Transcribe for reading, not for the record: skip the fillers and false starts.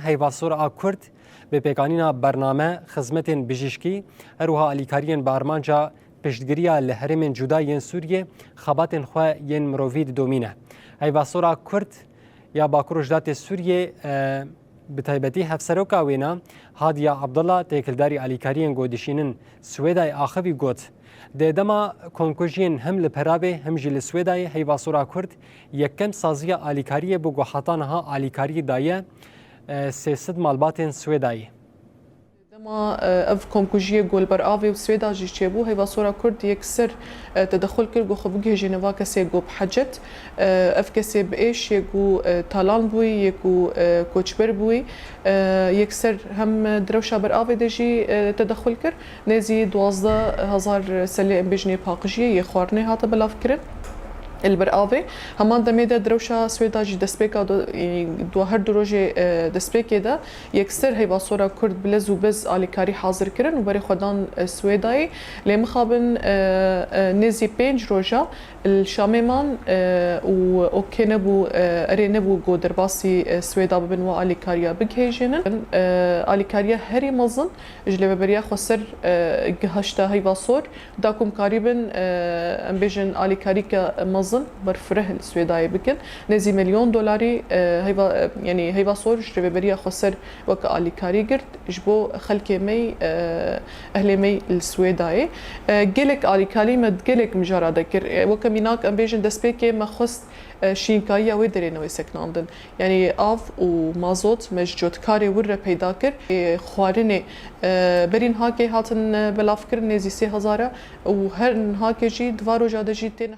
هیواسۆرا کورد به پێکانینا بەرنامە خزمەتên bijîşkî هەروها alîkariyên barmanca piştgiriya li herêmên cuda yên Sûriyê xebatên xwe yên mirovî didomîne. Heyvasora Kurd ya Bakur Rojdatê Sûriyê bi taybetî hevseroka wêna Hadiya Abdullah têkildarî alîkariyên godişînin Swêdayê axivî got. Di dema komkujiyên hem li Perabê hem jî li Swêdayê heyvasora Kurd yekem saziya alîkariyê bi guhetaniha alîkariyê daye 300 malbatên Swêdayê. دما اف کمکوژی گلبر آوی و سویدا جی چبو هیواسورا کرد یکسر تدخل کرد گو خب گه جنوا کسی گو بحجت اف کسی بیش یکو تالان بوی یکو کوچبر بوی یکسر هم دروشا بر آوی دجی تدخل کرد نزی 12000 سلی ام بجنی پاقجی یه خوارنه هات بلاف کرد البرآوي همان دميدا دروشا سويدا جي دسبيكا دو هر دروجي دسبيكي دا يكسر هي باصورا كرد بلز وبز اليكاري حاضر كرن وبري خدان سويداي لي مخابن نزي بينج روجا الشاميمان و كنبو ارينبو جو درباسي سويدا بنوا اليكاريا بجهيجن اليكاريا هري مزن جلي بريا خسر جهشتا هي باصور داكم قريبا امبيجن اليكاريكا مزن برفره السويداي بكن نزي مليون دولاري هيبا يعني هيبا صور جري بريا خسر وك اليكاري قرت جبو خلكي مي اهلي مي السويداي جلك اليكاري مد جلك مجرد ذكر وكميناك امبيجن دسبيكي ما خص شینکایی و درینوی سکناندن یعنی آف و مازوت مججوت کاری ور پیدا کر خوارنه برین هاکی هاتن بلاف کر نزی 3000 و هر هاکی جی دوارو جاده جی تین